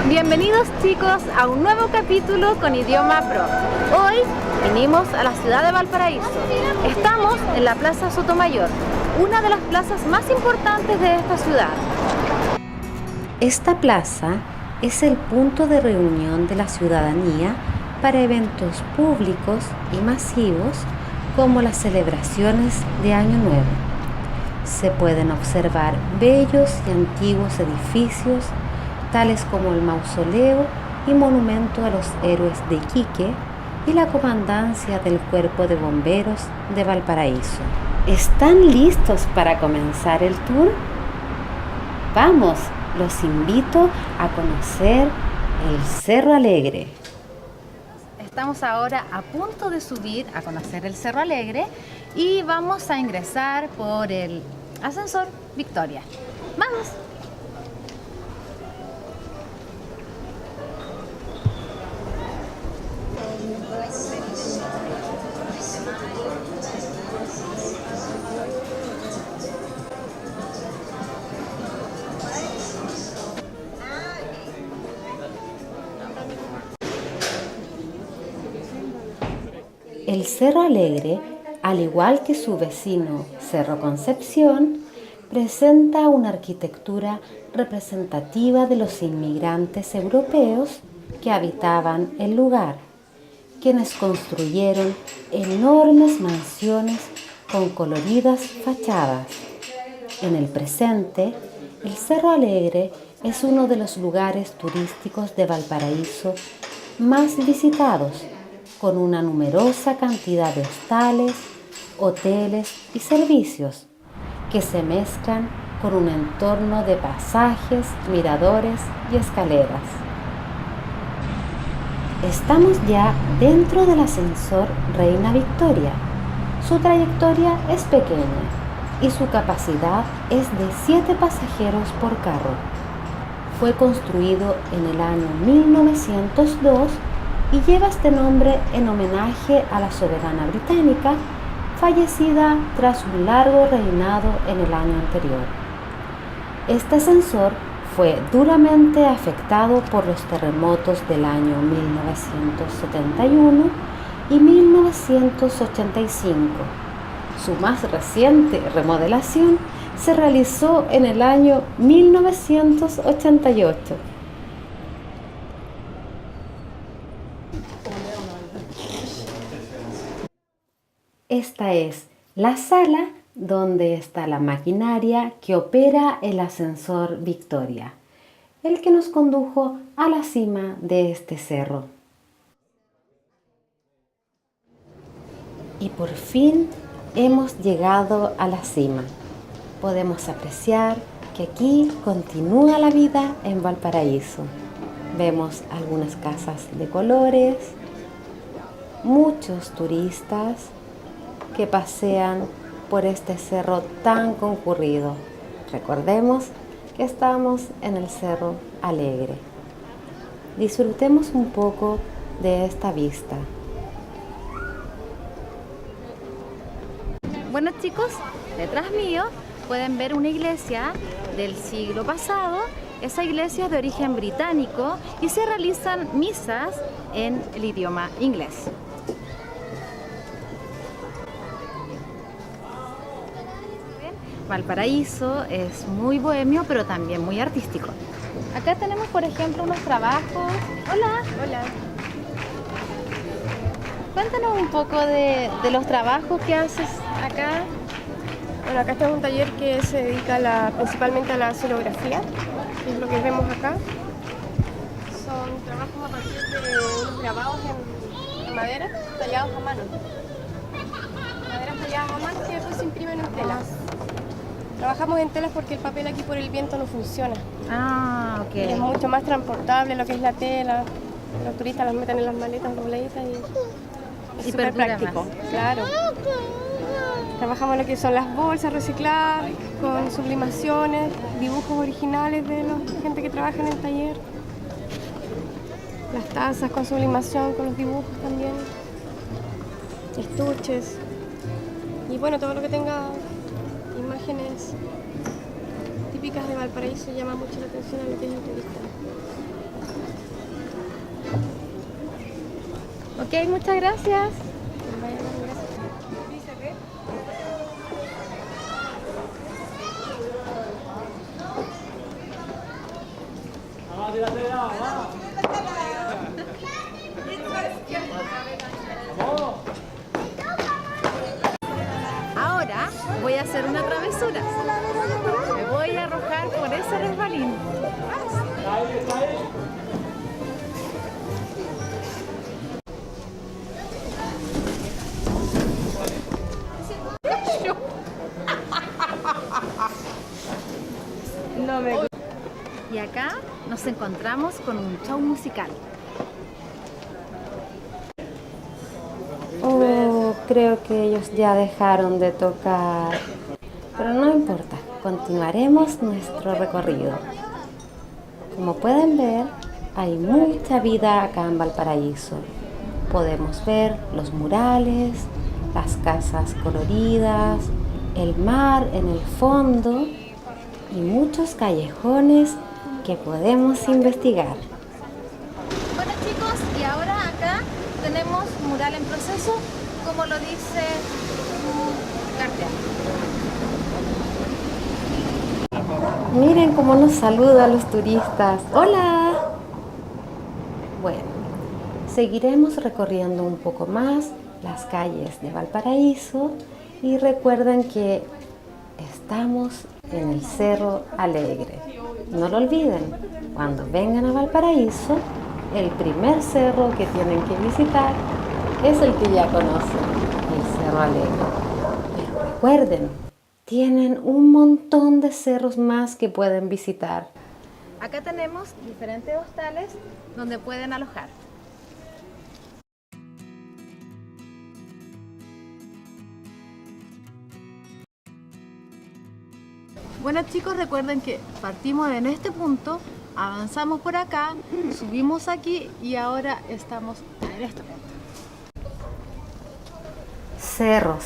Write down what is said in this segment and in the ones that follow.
Bienvenidos chicos a un nuevo capítulo con Idioma Pro. Hoy vinimos a la ciudad de Valparaíso. Estamos en la Plaza Sotomayor, una de las plazas más importantes de esta ciudad. Esta plaza es el punto de reunión de la ciudadanía para eventos públicos y masivos como las celebraciones de Año Nuevo. Se pueden observar bellos y antiguos edificios, tales como el Mausoleo y Monumento a los Héroes de Iquique y la Comandancia del Cuerpo de Bomberos de Valparaíso. ¿Están listos para comenzar el tour? ¡Vamos! Los invito a conocer el Cerro Alegre. Estamos ahora a punto de subir a conocer el Cerro Alegre y vamos a ingresar por el ascensor Victoria. ¡Vamos! El Cerro Alegre, al igual que su vecino Cerro Concepción, presenta una arquitectura representativa de los inmigrantes europeos que habitaban el lugar, quienes construyeron enormes mansiones con coloridas fachadas. En el presente, el Cerro Alegre es uno de los lugares turísticos de Valparaíso más visitados, con una numerosa cantidad de hostales, hoteles y servicios que se mezclan con un entorno de pasajes, miradores y escaleras. Estamos ya dentro del ascensor Reina Victoria. Su trayectoria es pequeña y su capacidad es de 7 pasajeros por carro. Fue construido en el año 1902 y lleva este nombre en homenaje a la soberana británica, fallecida tras un largo reinado en el año anterior. Este ascensor fue duramente afectado por los terremotos del año 1971 y 1985. Su más reciente remodelación se realizó en el año 1988. Esta es la sala donde está la maquinaria que opera el ascensor Victoria, el que nos condujo a la cima de este cerro. Y por fin hemos llegado a la cima. Podemos apreciar que aquí continúa la vida en Valparaíso. Vemos algunas casas de colores, muchos turistas que pasean por este cerro tan concurrido. Recordemos que estamos en el Cerro Alegre. Disfrutemos un poco de esta vista. Bueno chicos, detrás mío pueden ver una iglesia del siglo pasado. Esa iglesia es de origen británico y se realizan misas en el idioma inglés. Valparaíso es muy bohemio, pero también muy artístico. Acá tenemos, por ejemplo, unos trabajos. Hola. Hola. Cuéntanos un poco de los trabajos que haces acá. Bueno, acá está un taller que se dedica principalmente a la escenografía, que es lo que vemos acá. Son trabajos a partir de unos grabados en madera, tallados a mano. Maderas talladas a mano que después se imprimen en telas. Trabajamos en telas porque el papel aquí por el viento no funciona. Ah, ok. Es mucho más transportable lo que es la tela. Los turistas las meten en las maletas dobladitas y es súper práctico. Claro. Trabajamos lo que son las bolsas recicladas, con sublimaciones, dibujos originales de la gente que trabaja en el taller. Las tazas con sublimación, con los dibujos también. Estuches. Y bueno, todo lo que tenga imágenes típicas de Valparaíso llama mucho la atención a lo que es el turista. Ok, muchas gracias. Ahora voy a hacer una travesura. Me voy a arrojar por ese resbalín. No me gusta. Y acá nos encontramos con un show musical. Oh, creo que ellos ya dejaron de tocar. Pero no importa, continuaremos nuestro recorrido. Como pueden ver, hay mucha vida acá en Valparaíso. Podemos ver los murales, las casas coloridas, el mar en el fondo y muchos callejones que podemos investigar. Bueno chicos, y ahora acá tenemos mural en proceso, como lo dice su cartel. Miren cómo nos saluda a los turistas. ¡Hola! Bueno, seguiremos recorriendo un poco más las calles de Valparaíso y recuerden que estamos en el Cerro Alegre. No lo olviden, cuando vengan a Valparaíso, el primer cerro que tienen que visitar es el que ya conocen, el Cerro Alegre. Pero recuerden, tienen un montón de cerros más que pueden visitar. Acá tenemos diferentes hostales donde pueden alojar. Bueno chicos, recuerden que partimos en este punto, avanzamos por acá, subimos aquí y ahora estamos en este punto. Cerros,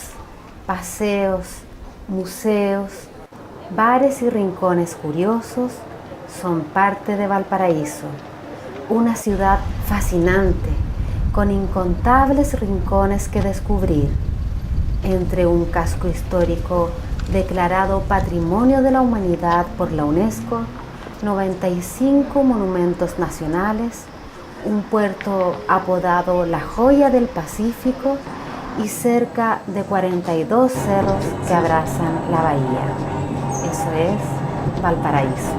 paseos, museos, bares y rincones curiosos son parte de Valparaíso, una ciudad fascinante con incontables rincones que descubrir, entre un casco histórico declarado Patrimonio de la Humanidad por la UNESCO, 95 monumentos nacionales, un puerto apodado La Joya del Pacífico y cerca de 42 cerros que abrazan la bahía. Eso es Valparaíso.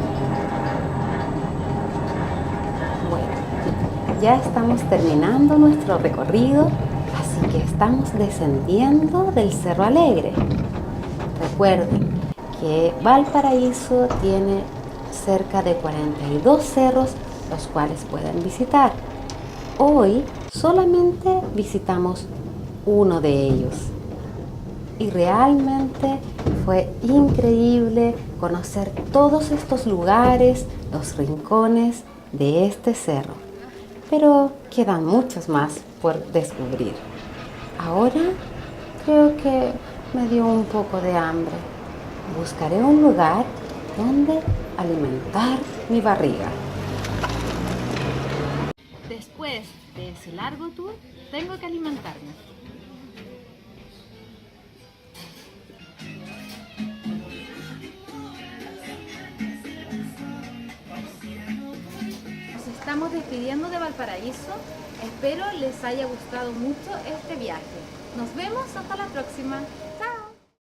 Bueno, ya estamos terminando nuestro recorrido, así que estamos descendiendo del Cerro Alegre. Recuerden que Valparaíso tiene cerca de 42 cerros los cuales pueden visitar. Hoy solamente visitamos uno de ellos y realmente fue increíble conocer todos estos lugares, los rincones de este cerro, pero quedan muchos más por descubrir. Ahora creo que me dio un poco de hambre. Buscaré un lugar donde alimentar mi barriga. Después de ese largo tour, tengo que alimentarme. Nos estamos despidiendo de Valparaíso. Espero les haya gustado mucho este viaje. Nos vemos hasta la próxima. ¡Chao!